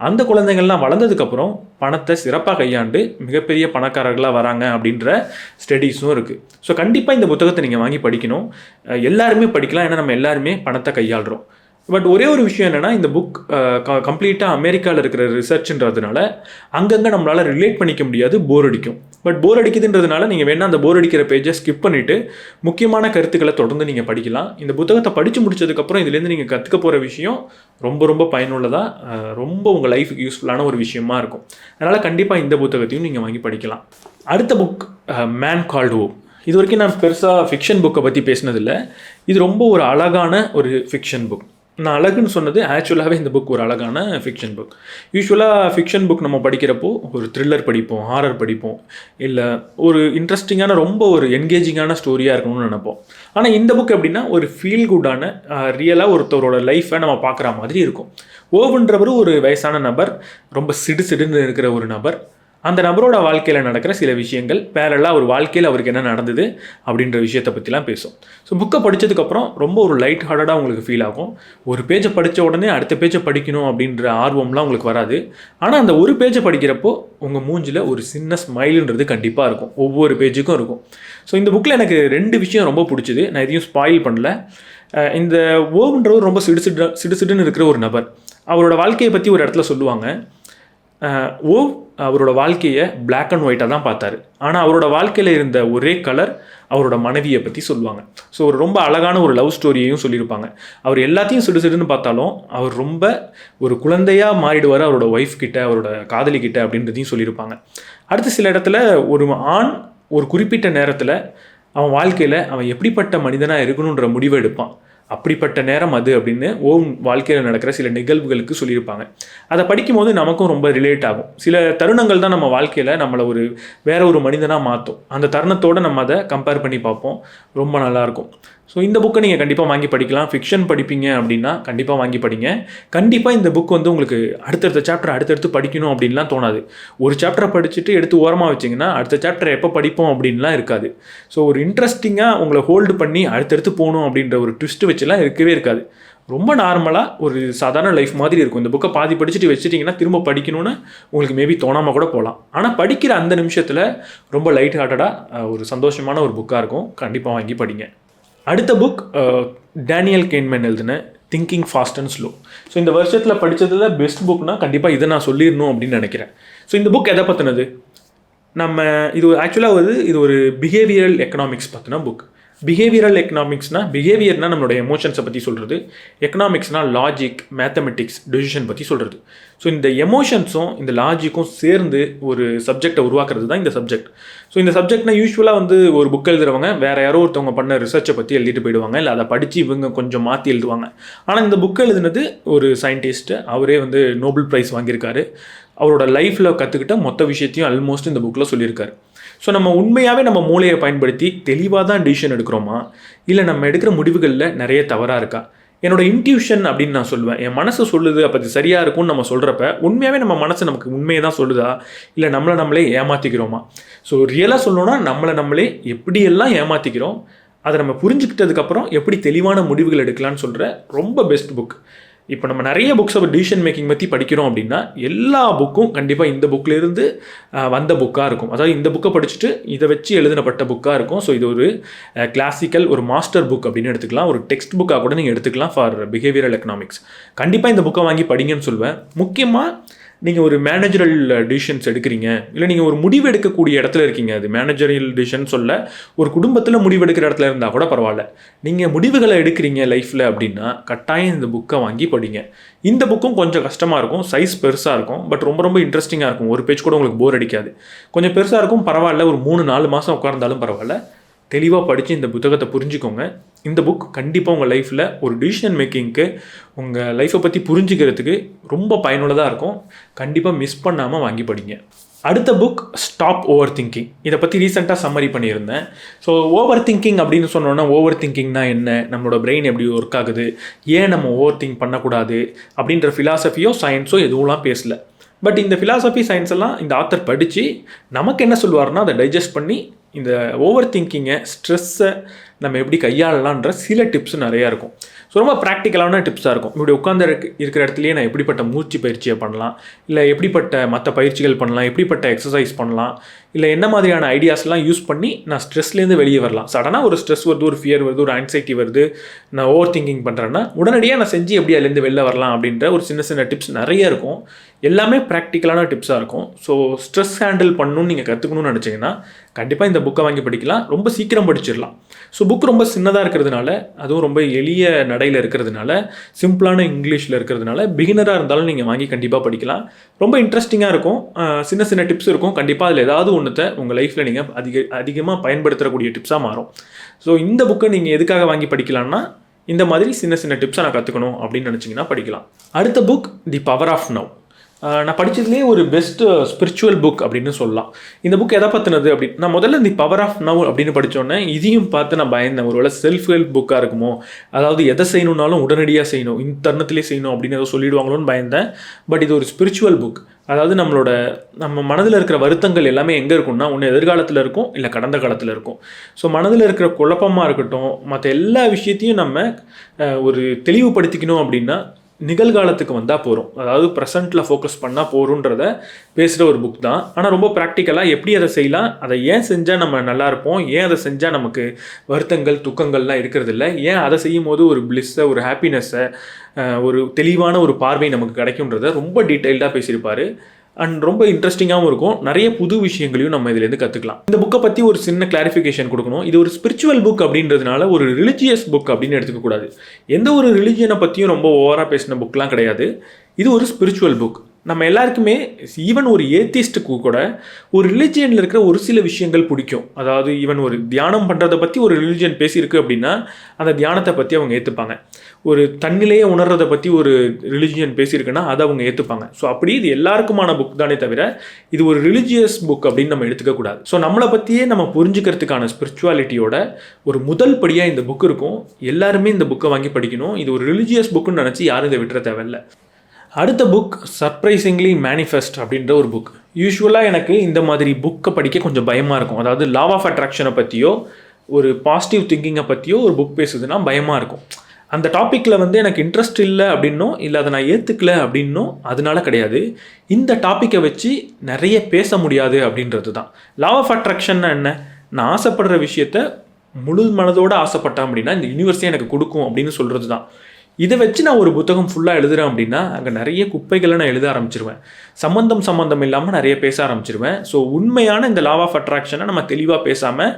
அந்த குழந்தைகள்லாம் வளர்ந்ததுக்கப்புறம் பணத்தை சிறப்பாக கையாண்டு மிகப்பெரிய பணக்காரர்களாக வராங்க அப்படின்ற ஸ்டடீஸும் இருக்குது. ஸோ கண்டிப்பாக இந்த புத்தகத்தை நீங்கள் வாங்கி படிக்கணும். எல்லாருமே படிக்கலாம், ஏன்னா நம்ம எல்லாருமே பணத்தை கையாளுறோம். பட் ஒரே ஒரு விஷயம் என்னென்னா, இந்த புக் கம்ப்ளீட்டாக அமெரிக்காவில் இருக்கிற ரிசர்ச்ன்றதுனால அங்கங்கே நம்மளால் ரிலேட் பண்ணிக்க முடியாது, போர் அடிக்கும். பட் போர் அடிக்குதுன்றதுனால நீங்கள் வேணால் அந்த போர் அடிக்கிற பேஜை ஸ்கிப் பண்ணிவிட்டு முக்கியமான கருத்துக்களை தொடர்ந்து நீங்கள் படிக்கலாம். இந்த புத்தகத்தை படித்து முடிச்சதுக்கப்புறம் இதுலேருந்து நீங்கள் கற்றுக்க போகிற விஷயம் ரொம்ப ரொம்ப பயனுள்ளதாக, ரொம்ப உங்கள் லைஃபுக்கு யூஸ்ஃபுல்லான ஒரு விஷயமா இருக்கும். அதனால் கண்டிப்பாக இந்த புத்தகத்தையும் நீங்கள் வாங்கி படிக்கலாம். அடுத்த புக் மேன் கால்ட் ஓ. இது வரைக்கும் நான் பெருசாக ஃபிக்ஷன் புக்கை பற்றி பேசினதில்லை. இது ரொம்ப ஒரு அழகான ஒரு ஃபிக்ஷன் புக். நான் அழகுன்னு சொன்னது ஆக்சுவலாகவே இந்த புக் ஒரு அழகான ஃபிக்ஷன் புக். யூஸ்வலாக ஃபிக்ஷன் புக் நம்ம படிக்கிறப்போ ஒரு த்ரில்லர் படிப்போம், ஹாரர் படிப்போம், இல்லை ஒரு இன்ட்ரெஸ்டிங்கான ரொம்ப ஒரு என்கேஜிங்கான ஸ்டோரியாக இருக்கணும்னு நினைப்போம். ஆனால் இந்த புக் எப்படின்னா ஒரு ஃபீல் குட்டான ரியலாக ஒருத்தரோட லைஃப்பை நம்ம பார்க்குற மாதிரி இருக்கும். ஓவன்றவர் ஒரு வயசான நபர், ரொம்ப சிடுன்னு இருக்கிற ஒரு நபர். அந்த நபரோட வாழ்க்கையில் நடக்கிற சில விஷயங்கள், பேரலாக ஒரு வாழ்க்கையில் அவருக்கு என்ன நடந்தது அப்படின்ற விஷயத்தை பற்றிலாம் பேசும். ஸோ புக்கை படித்ததுக்கப்புறம் ரொம்ப ஒரு லைட் ஹார்ட்டடாக உங்களுக்கு ஃபீல் ஆகும். ஒரு பேஜை படித்த உடனே அடுத்த பேஜை படிக்கணும் அப்படின்ற ஆர்வம்லாம் உங்களுக்கு வராது. ஆனால் அந்த ஒரு பேஜை படிக்கிறப்போ உங்கள் மூஞ்சில் ஒரு சின்ன ஸ்மைலுன்றது கண்டிப்பாக இருக்கும், ஒவ்வொரு பேஜுக்கும் இருக்கும். ஸோ இந்த புக்கில் எனக்கு 2 விஷயம் ரொம்ப பிடிச்சிது. நான் எதையும் ஸ்பாயில் பண்ணல. இந்த ஓவன்றவர் ரொம்ப சிடுன்னு இருக்கிற ஒரு நபர். அவரோட வாழ்க்கையை பற்றி ஒரு இடத்துல சொல்லுவாங்க. அவரோட வாழ்க்கையை பிளாக் அண்ட் ஒயிட்டாக தான் பார்த்தாரு. ஆனால் அவரோட வாழ்க்கையில் இருந்த ஒரே கலர் அவரோட மனைவியை பற்றி சொல்லுவாங்க. ஸோ ஒரு ரொம்ப அழகான ஒரு லவ் ஸ்டோரியையும் சொல்லியிருப்பாங்க. அவர் எல்லாத்தையும் சிடுன்னு பார்த்தாலும் அவர் ரொம்ப ஒரு குழந்தையாக மாறிடுவார் அவரோட ஒய்ஃப் கிட்ட, அவரோட காதலி கிட்ட அப்படின்றதையும் சொல்லியிருப்பாங்க. அடுத்து சில இடத்துல ஒரு ஆண் ஒரு குறிப்பிட்ட நேரத்தில் அவன் வாழ்க்கையில் அவன் எப்படிப்பட்ட மனிதனாக இருக்கணுன்ற முடிவை எடுப்பான். அப்படிப்பட்ட நேரம் அது அப்படின்னு வாழ்க்கையில் நடக்கிற சில நிகழ்வுகளுக்கு சொல்லியிருப்பாங்க. அதை படிக்கும்போது நமக்கும் ரொம்ப ரிலேட் ஆகும். சில தருணங்கள் தான் நம்ம வாழ்க்கையில் நம்மளை வேற ஒரு மனிதனாக மாற்றும். அந்த தருணத்தோடு நம்ம அதை கம்பேர் பண்ணி பார்ப்போம். ரொம்ப நல்லாயிருக்கும். ஸோ இந்த புக்கை நீங்கள் கண்டிப்பாக வாங்கி படிக்கலாம். ஃபிக்ஷன் படிப்பீங்க அப்படின்னா கண்டிப்பாக வாங்கி படிங்க. கண்டிப்பாக இந்த புக் வந்து உங்களுக்கு அடுத்தடுத்த சாப்டர் அடுத்தடுத்து படிக்கணும் அப்படின்லாம் தோணாது. ஒரு சாப்டரை படிச்சுட்டு எடுத்து ஓரமாக வச்சிங்கன்னா அடுத்த சாப்டர் எப்போ படிப்போம் அப்படின்லாம் இருக்காது. ஸோ ஒரு இன்ட்ரெஸ்டிங்காக உங்களை ஹோல்டு பண்ணி அடுத்தடுத்து போகணும் அப்படின்ற ஒரு ட்விஸ்ட் வச்சுலாம் இருக்கவே இருக்காது. ரொம்ப நார்மலாக ஒரு சாதாரண லைஃப் மாதிரி இருக்கும். இந்த புக்கை பாதி படிச்சுட்டு வச்சுட்டிங்கன்னா திரும்ப படிக்கணும்னு உங்களுக்கு மேபி தோணாமல் கூட போகலாம். ஆனால் படிக்கிற அந்த நிமிஷத்தில் ரொம்ப லைட் ஹார்ட்டடாக ஒரு சந்தோஷமான ஒரு புக்காக இருக்கும். கண்டிப்பாக வாங்கி படிங்க. அடுத்த புக் டேனியல் கேன்மேன் எழுதின thinking fast and slow. So இந்த வருஷத்தில் படித்ததில் பெஸ்ட் புக்னால் கண்டிப்பாக இதை நான் சொல்லிடணும் அப்படின்னு நினைக்கிறேன். ஸோ இந்த புக் எதை பற்றினது? இது ஆக்சுவலாக இது ஒரு பிஹேவியரல் எக்கனாமிக்ஸ் பற்றின புக். பிஹேவியரல் எக்கனாமிக்ஸ்னால் பிஹேவியர்னால் நம்மளோட எமோஷன்ஸை பற்றி சொல்கிறது, எக்கனாமிக்ஸ்னால் லாஜிக், மேத்தமெட்டிக்ஸ், டெசிஷன் பற்றி சொல்கிறது. ஸோ இந்த எமோஷன்ஸும் இந்த லாஜிக்கும் சேர்ந்து ஒரு சப்ஜெக்டை உருவாக்குறது தான் இந்த சப்ஜெக்ட். ஸோ இந்த சப்ஜெக்ட்னா யூஸ்வலாக ஒரு புக் எழுதுறவங்க வேறு யாரோ ஒருத்தவங்க பண்ண ரிசர்ச்சை பற்றி எழுதிட்டு போயிடுவாங்க, இல்லை அதை படித்து இவங்க கொஞ்சம் மாற்றி எழுதுவாங்க. ஆனால் இந்த புக் எழுதுனது ஒரு சயின்டிஸ்ட்டு, அவரே நோபல் ப்ரைஸ் வாங்கியிருக்காரு. அவரோட லைஃப்பில் கற்றுக்கிட்ட மொத்த விஷயத்தையும் ஆல்மோஸ்ட் இந்த புக்கில் சொல்லியிருக்காரு. ஸோ நம்ம உண்மையாகவே நம்ம மூளையை பயன்படுத்தி தெளிவாக தான் டிசிஷன் எடுக்கிறோமா, இல்லை நம்ம எடுக்கிற முடிவுகளில் நிறைய தவறாக இருக்கா? என்னோடய இன்ட்யூஷன் அப்படின்னு நான் சொல்லுவேன். என் மனசு சொல்லுது, அப்போ அது சரியாக இருக்கும்னு நம்ம சொல்கிறப்ப உண்மையாகவே நம்ம மனசு நமக்கு உண்மையை தான் சொல்லுதா, இல்லை நம்மளே ஏமாற்றிக்கிறோமா? ஸோ ரியலாக சொல்லணும்னா நம்மளே எப்படியெல்லாம் ஏமாற்றிக்கிறோம், அதை நம்ம புரிஞ்சுக்கிட்டதுக்கப்புறம் எப்படி தெளிவான முடிவுகள் எடுக்கலான்னு சொல்கிற ரொம்ப பெஸ்ட் புக். இப்போ நம்ம நிறைய புக்ஸ் டிசிஷன் மேக்கிங் பற்றி படிக்கிறோம் அப்படின்னா எல்லா புக்கும் கண்டிப்பாக இந்த புக்கிலேருந்து வந்த புக்காக இருக்கும். அதாவது இந்த புக்கை படிச்சுட்டு இதை வச்சு எழுதப்பட்ட புக்காக இருக்கும். ஸோ இது ஒரு கிளாசிக்கல், ஒரு மாஸ்டர் புக் அப்படின்னு எடுத்துக்கலாம். ஒரு டெக்ஸ்ட் புக்காக கூட நீங்கள் எடுத்துக்கலாம் ஃபார் பிஹேவியரல் எக்கனாமிக்ஸ். கண்டிப்பாக இந்த புக்கை வாங்கி படிங்கன்னு சொல்வேன். முக்கியமாக நீங்கள் ஒரு மேனேஜரல் டிசிஷன்ஸ் எடுக்கிறீங்க, இல்லை நீங்கள் ஒரு முடிவு எடுக்கக்கூடிய இடத்துல இருக்கீங்க, அது மேனேஜரியல் டிசிஷன் சொல்ல ஒரு குடும்பத்தில் முடிவு எடுக்கிற இடத்துல இருந்தால் கூட பரவாயில்ல, நீங்கள் முடிவுகளை எடுக்கிறீங்க லைஃப்பில் அப்படின்னா கட்டாயம் இந்த புக்கை வாங்கி படிங்க. இந்த புக்கும் கொஞ்சம் கஷ்டமாக இருக்கும், சைஸ் பெருசாக இருக்கும், பட் ரொம்ப ரொம்ப இன்ட்ரெஸ்டிங்காக இருக்கும். ஒரு பேஜ் கூட உங்களுக்கு போர் அடிக்காது. கொஞ்சம் பெருசாக இருக்கும், பரவாயில்ல, ஒரு 3-4 மாதம் உட்கார்ந்தாலும் பரவாயில்ல. தெளிவாக படித்து இந்த புத்தகத்தை புரிஞ்சுக்கோங்க. இந்த புக் கண்டிப்பாக உங்கள் லைஃப்பில் ஒரு டிசிஷன் மேக்கிங்க்கு, உங்கள் லைஃப்பை பற்றி புரிஞ்சுக்கிறதுக்கு ரொம்ப பயனுள்ளதாக இருக்கும். கண்டிப்பாக மிஸ் பண்ணாமல் வாங்கி படிங்க. அடுத்த புக் ஸ்டாப் ஓவர் திங்கிங். இதை பற்றி ரீசெண்டாக சம்மரி பண்ணியிருந்தேன். ஸோ ஓவர் திங்கிங் அப்படின்னு சொன்னோன்னா, ஓவர் திங்கிங்னா என்ன, நம்மளோட பிரெயின் எப்படி ஒர்க் ஆகுது, ஏன் நம்ம ஓவர் திங்க் பண்ணக்கூடாது அப்படின்ற ஃபிலாசபியோ சயின்ஸோ எதுவும்லாம் பேசலை. பட் இந்த ஃபிலாசபி சயின்ஸ் எல்லாம் இந்த ஆத்தர் படித்து நமக்கு என்ன சொல்லுவார்னா அதை டைஜஸ்ட் பண்ணி இந்த ஓவர் திங்கிங்கை, ஸ்ட்ரெஸ்ஸை நம்ம எப்படி கையாளலான்ற சில டிப்ஸ் நிறையா இருக்கும். ஸோ ரொம்ப ப்ராக்டிக்கலான டிப்ஸாக இருக்கும். இப்படி உட்காந்து இருக்கிற இடத்துலையே நான் எப்படிப்பட்ட மூச்சு பயிற்சியை பண்ணலாம், இல்லை எப்படிப்பட்ட மற்ற பயிற்சிகள் பண்ணலாம், எப்படிப்பட்ட எக்ஸசைஸ் பண்ணலாம், இல்லை என்ன மாதிரியான ஐடியாஸ்லாம் யூஸ் பண்ணி நான் ஸ்ட்ரெஸ்லேருந்து வெளியே வரலாம். சடனாக ஒரு ஸ்ட்ரெஸ் வருது, ஒரு ஃபியர் வருது, ஒரு ஆன்சைட்டி வருது, நான் ஓவர் திங்கிங் பண்ணுறேன்னா உடனடியாக நான் செஞ்சு எப்படி அதுலேருந்து வெளில வரலாம் அப்படின்ற ஒரு சின்ன சின்ன டிப்ஸ் நிறைய இருக்கும். எல்லாமே ப்ராக்டிக்கலான டிப்ஸாக இருக்கும். ஸோ ஸ்ட்ரெஸ் ஹேண்டில் பண்ணணும்னு நீங்கள் கற்றுக்கணும்னு நினச்சிங்கன்னா கண்டிப்பாக இந்த புக்கை வாங்கி படிக்கலாம். ரொம்ப சீக்கிரம் படிச்சிடலாம். ஸோ புக் ரொம்ப சின்னதாக இருக்கிறதுனால, அதுவும் ரொம்ப எளிய நடையில் இருக்கிறதுனால, சிம்பிளான இங்கிலீஷில் இருக்கிறதுனால, பிகினராக இருந்தாலும் நீங்கள் வாங்கி கண்டிப்பாக படிக்கலாம். ரொம்ப இன்ட்ரெஸ்டிங்காக இருக்கும். சின்ன சின்ன டிப்ஸ் இருக்கும். கண்டிப்பாக அதில் ஏதாவது ஒன்றுத்தை உங்கள் லைஃப்பில் நீங்கள் அதிகமாக பயன்படுத்தக்கூடிய டிப்ஸாக மாறும். ஸோ இந்த புக்கை நீங்கள் எதுக்காக வாங்கி படிக்கலாம்னா, இந்த மாதிரி சின்ன சின்ன டிப்ஸை நான் கற்றுக்கணும் அப்படின்னு நினச்சிங்கன்னா படிக்கலாம். அடுத்த book the power of now. நான் படித்ததுலேயே ஒரு பெஸ்ட் ஸ்பிரிச்சுவல் புக் அப்படின்னு சொல்லலாம். இந்த புக் எதை பற்றினது அப்படின்னு நான் முதல்ல தி பவர் ஆஃப் நவ் அப்படின்னு படித்தோன்னே இதையும் பார்த்து நான் பயந்தேன். ஒருவேளை செல்ஃப் ஹெல்ப் புக்காக இருக்குமோ, அதாவது எதை செய்யணுன்னாலும் உடனடியாக செய்யணும், இந்த தருணத்திலே செய்யணும் அப்படின்னு ஏதோ சொல்லிடுவாங்களோன்னு பயந்தேன். பட் இது ஒரு ஸ்பிரிச்சுவல் புக். அதாவது நம்ம மனதில் இருக்கிற வருத்தங்கள் எல்லாமே எங்கே இருக்கும்னா, ஒன்று எதிர்காலத்தில் இருக்கும், இல்லை கடந்த காலத்தில் இருக்கும். ஸோ மனதில் இருக்கிற குழப்பமாக இருக்கட்டும், மற்ற எல்லா விஷயத்தையும் நம்ம ஒரு தெளிவுபடுத்திக்கணும் அப்படின்னா நிகழ்காலத்துக்கு வந்தால் போகிறோம். அதாவது ப்ரெசண்ட்டில் ஃபோக்கஸ் பண்ணால் போகிறோன்றத பேசுகிற ஒரு புக் தான். ஆனால் ரொம்ப ப்ராக்டிக்கலாக எப்படி அதை செய்யலாம், அதை ஏன் செஞ்சால் நம்ம நல்லா இருப்போம், ஏன் அதை செஞ்சால் நமக்கு வருத்தங்கள் துக்கங்கள்லாம் இருக்கிறதில்ல, ஏன் அதை செய்யும் போது ஒரு பிளிஸ்ஸை, ஒரு ஹாப்பினஸ்ஸை, ஒரு தெளிவான ஒரு பார்வை நமக்கு கிடைக்கும்ன்றதை ரொம்ப டீட்டெயில்டாக பேசியிருப்பார். அண்ட் ரொம்ப இன்ட்ரெஸ்டிங்காகவும் இருக்கும். நிறைய புது விஷயங்களையும் நம்ம இதுலேருந்து கற்றுக்கலாம். இந்த புக்கை பற்றி ஒரு சின்ன கிளாரிஃபிகேஷன் கொடுக்கணும். இது ஒரு ஸ்பிரிச்சுவல் புக் அப்படின்றதுனால ஒரு ரிலிஜியஸ் புக் அப்படின்னு எடுத்துக்கக்கூடாது. எந்த ஒரு ரிலிஜியனை பற்றியும் ரொம்ப ஓவராக பேசின புக்லாம் கிடையாது. இது ஒரு ஸ்பிரிச்சுவல் புக். நம்ம எல்லாருக்குமே ஈவன் ஒரு ஏத்திஸ்ட்டுக்கு கூட ஒரு ரிலிஜியனில் இருக்கிற ஒரு சில விஷயங்கள் பிடிக்கும். அதாவது ஈவன் ஒரு தியானம் பண்ணுறதை பற்றி ஒரு ரிலிஜியன் பேசியிருக்கு அப்படின்னா அந்த தியானத்தை பற்றி அவங்க ஏற்றுப்பாங்க. ஒரு தன்னிலையை உணர்றதை பற்றி ஒரு ரிலிஜியன் பேசியிருக்குன்னா அதை அவங்க ஏற்றுப்பாங்க. ஸோ அப்படி இது எல்லாருக்குமான புக் தானே தவிர இது ஒரு ரிலிஜியஸ் புக் அப்படின்னு நம்ம எடுத்துக்கக்கூடாது. ஸோ நம்மளை பற்றியே நம்ம புரிஞ்சுக்கிறதுக்கான ஸ்பிரிச்சுவாலிட்டியோட ஒரு முதல் படியாக இந்த புக் இருக்கும். எல்லாருமே இந்த புக்கை வாங்கி படிக்கணும். இது ஒரு ரிலிஜியஸ் புக்குன்னு நினச்சி யாரும் இதை விட்டுற தேவையில்லை. அடுத்த புக் சர்ப்ரைசிங்லி மேனிஃபெஸ்ட் அப்படின்ற ஒரு புக். யூஸ்வலாக எனக்கு இந்த மாதிரி புக்கை படிக்க கொஞ்சம் பயமாக இருக்கும். அதாவது லா ஆஃப் அட்ராக்ஷனை பற்றியோ ஒரு பாசிட்டிவ் திங்கிங்கை பற்றியோ ஒரு புக் பேசுதுன்னா பயமாக இருக்கும். அந்த டாப்பிக்கில் எனக்கு இன்ட்ரெஸ்ட் இல்லை அப்படின்னோ இல்லை அதை நான் ஏற்றுக்கல அப்படின்னோ அதனால கிடையாது. இந்த டாப்பிக்கை வச்சு நிறைய பேச முடியாது அப்படின்றது தான். லா ஆஃப் அட்ராக்ஷன்னா என்ன? நான் ஆசைப்படுற விஷயத்த முழு மனதோடு ஆசைப்பட்டேன் அப்படின்னா இந்த யூனிவர்ஸே எனக்கு கொடுக்கும் அப்படின்னு சொல்கிறது தான். இதை வச்சு நான் ஒரு புத்தகம் ஃபுல்லாக எழுதுகிறேன் அப்படின்னா அங்கே நிறைய குப்பைகளை நான் எழுத ஆரம்பிச்சிருவேன். சம்மந்தம் இல்லாமல் நிறைய பேச ஆரம்பிச்சிருவேன். ஸோ உண்மையான இந்த லா ஆஃப் அட்ராக்ஷனை நம்ம தெளிவாக பேசாமல்